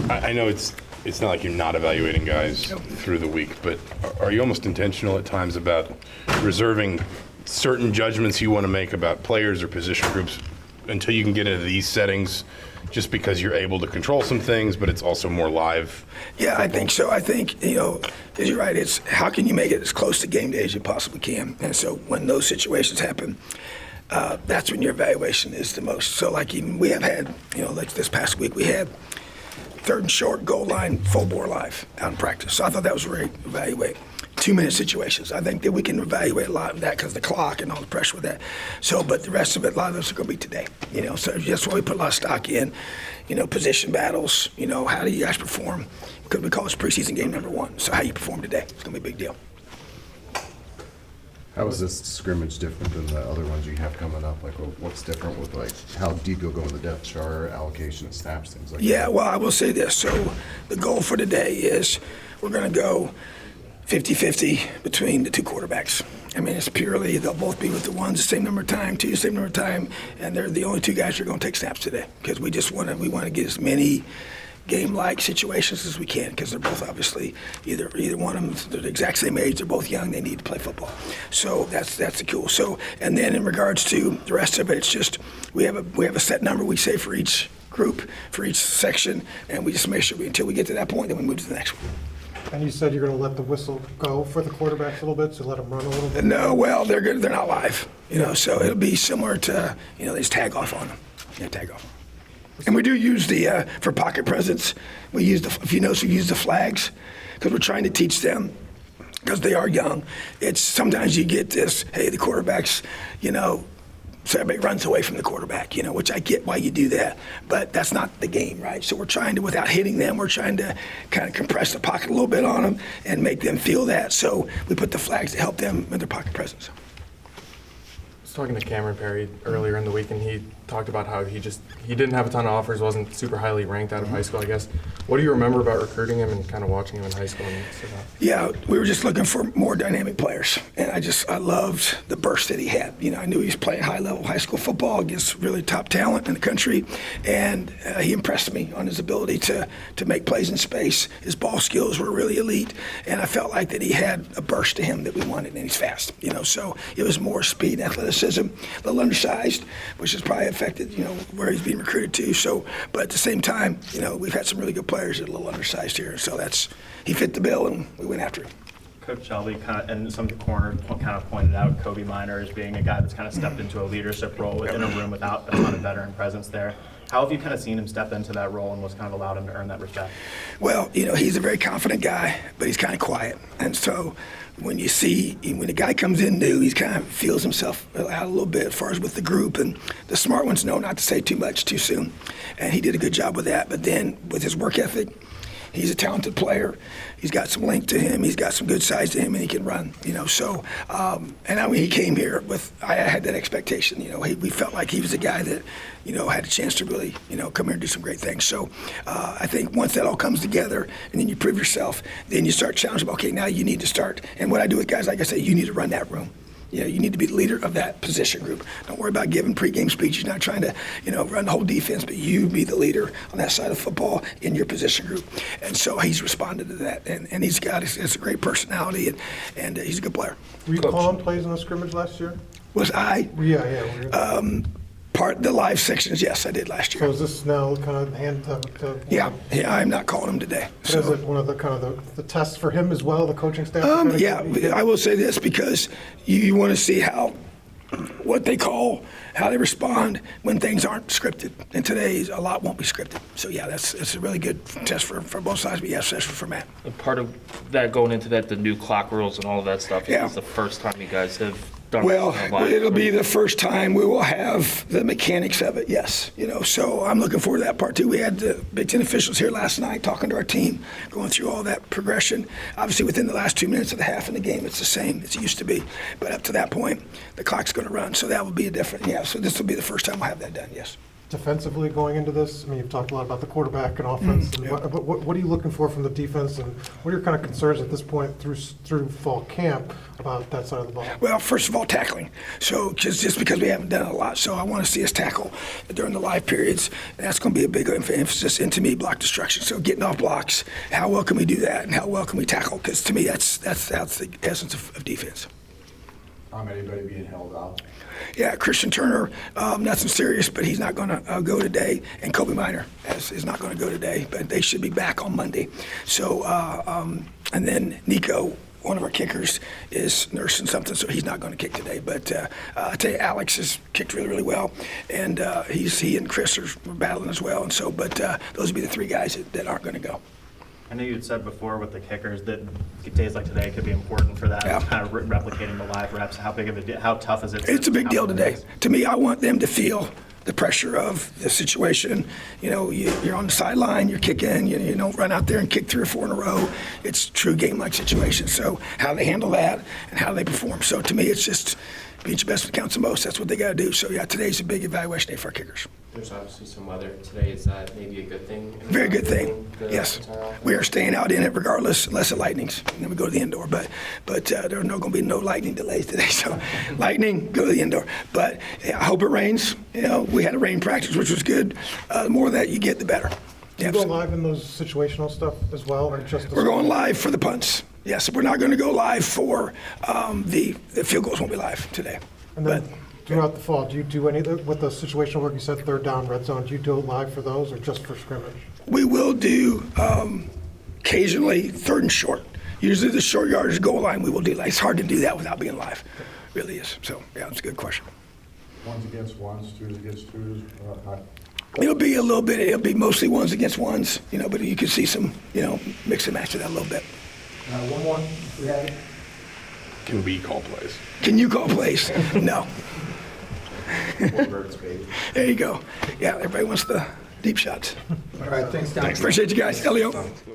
I know it's not like you're not evaluating guys through the week, but are you almost intentional at times about reserving certain judgments you want to make about players or position groups until you can get into these settings, just because you're able to control some things, but it's also more live? Yeah, I think so. I think, you're right, it's how can you make it as close to game day as you possibly can? And so when those situations happen, that's when your evaluation is the most. So like even we have had, like this past week, we had third and short, goal line, full bore live out in practice. So I thought that was great to evaluate. 2-minute situations. I think that we can evaluate a lot of that because the clock and all the pressure with that. So, but the rest of it, a lot of those are going to be today. So that's why we put a lot of stock in, position battles, how do you guys perform? Because we call this preseason game number 1. So how you perform today, it's going to be a big deal. How is this scrimmage different than the other ones you have coming up? Like, what's different with, like, how deep you'll go in the depth chart, allocation of snaps, things like that? Yeah, well, I will say this. So the goal for today is we're going to go 50-50 between the two quarterbacks. I mean, it's purely, they'll both be with the ones the same number of time, two the same number of time, and they're the only two guys who are going to take snaps today because we want to get as many game-like situations as we can because they're both obviously either one of them, they're the exact same age, they're both young, they need to play football. So that's the cool. So, and then in regards to the rest of it, it's just we have a set number we say for each group, for each section, and we just make sure until we get to that point, then we move to the next one. And you said you're going to let the whistle go for the quarterbacks a little bit, so let them run a little bit? No, well, they're good. They're not live, so it'll be similar to, they just tag off on them. Yeah, tag off. And we do use the, for pocket presence, we use if you notice, we use the flags because we're trying to teach them, because they are young. It's sometimes you get this, hey, the quarterback's, so everybody runs away from the quarterback, which I get why you do that, but that's not the game, right? So we're trying to, without hitting them, we're trying to kind of compress the pocket a little bit on them and make them feel that. So we put the flags to help them with their pocket presence. I was talking to Cameron Perry earlier in the week, and he talked about how he didn't have a ton of offers, wasn't super highly ranked out of high school, I guess. What do you remember about recruiting him and kind of watching him in high school? Yeah, we were just looking for more dynamic players, and I loved the burst that he had. I knew he was playing high-level high school football against really top talent in the country, and he impressed me on his ability to make plays in space. His ball skills were really elite, and I felt like that he had a burst to him that we wanted, and he's fast. So it was more speed and athleticism, a little undersized, which has probably affected, where he's being recruited to. So, but at the same time, we've had some really good players that are a little undersized here. So he fit the bill, and we went after him. Coach Shelby and some of the corners kind of pointed out Kobe Minor as being a guy that's kind of stepped into a leadership role within a room without a ton of veteran presence there. How have you kind of seen him step into that role and what's kind of allowed him to earn that respect? Well, he's a very confident guy, but he's kind of quiet. And so when a guy comes in new, he kind of feels himself out a little bit as far as with the group. And the smart ones know not to say too much too soon. And he did a good job with that. But then with his work ethic, he's a talented player. He's got some length to him. He's got some good size to him, and he can run. So, and when he came here I had that expectation. We felt like he was a guy that, had a chance to really, come here and do some great things. So, I think once that all comes together, and then you prove yourself, then you start challenging. Okay, now you need to start. And what I do with guys, like I say, you need to run that room. You need to be the leader of that position group. Don't worry about giving pregame speeches. You're not trying to, run the whole defense, but you be the leader on that side of football in your position group. And so he's responded to that, and he's a great personality, and he's a good player. Were you calling plays in the scrimmage last year? Was I? Yeah. Part the live sections, yes, I did last year. So is this now kind of hand to Yeah, I'm not calling him today. So is it one of the kind of the tests for him as well, the coaching staff? Yeah, I will say this because you want to see how they respond when things aren't scripted. And today's a lot won't be scripted. So yeah, it's a really good test for both sides, but yes, especially for Matt. And part of that going into that, the new clock rules and all of that stuff, yeah. It's the first time you guys have done well, it'll be the first time we will have the mechanics of it, yes. So I'm looking forward to that part too. We had the Big Ten officials here last night talking to our team, going through all that progression. Obviously, within the last 2 minutes of the half in the game, it's the same as it used to be. But up to that point, the clock's going to run, so that will be a different, yeah. So this will be the first time we'll have that done, yes. defensively going into this? I mean, you've talked a lot about the quarterback and offense. And what are you looking for from the defense, and what are your kind of concerns at this point through fall camp about that side of the ball? Well, first of all, tackling. So just because we haven't done it a lot, so I want to see us tackle during the live periods. And that's going to be a big emphasis. And to me, block destruction. So getting off blocks, how well can we do that, and how well can we tackle? Because to me, that's the essence of defense. Anybody being held out? Yeah, Christian Turner, nothing serious, but he's not going to go today. And Kobe Minor is not going to go today, but they should be back on Monday. So, and then Nico, one of our kickers, is nursing something, so he's not going to kick today. But I tell you, Alex has kicked really, really well, and he and Chris are battling as well. And so, but those would be the three guys that aren't going to go. I know you had said before with the kickers that days like today could be important for that, Yeah. kind of replicating the live reps. How tough is it? It's a big deal today. To me, I want them to feel the pressure of the situation. You know, you're on the sideline, you're kicking, you don't run out there and kick 3 or 4 in a row. It's a true game-like situation. So how they handle that and how they perform. So to me, it's just being your best when it counts the most. That's what they got to do. So yeah, today's a big evaluation day for our kickers. There's obviously some weather today. Is that maybe a good thing? Very good thing. Yes, we are staying out in it regardless, unless it lightnings. And then we go to the indoor. But there's going to be no lightning delays today. So lightning, go to the indoor. But yeah, I hope it rains. You know, we had a rain practice, which was good. The more that you get, the better. Do you go live in those situational stuff as well, or just? We're going live for the punts. Yes, we're not going to go live for the field goals. Won't be live today. And then throughout the fall, do you do any with the situational work? You said third down, red zone. Do you do it live for those, or just for scrimmage? We will do occasionally third and short. Usually the short yardage goal line we will do. It's hard to do that without being live. It really is. So yeah, it's a good question. Ones against ones, twos against twos. It'll be a little bit. It'll be mostly ones against ones, but you can see some, mix and match of that a little bit. One more, if we have it. Can we call plays? Can you call plays? No. Birds, baby. There you go. Yeah, everybody wants the deep shots. All right, thanks, Don. Appreciate you guys. Elio.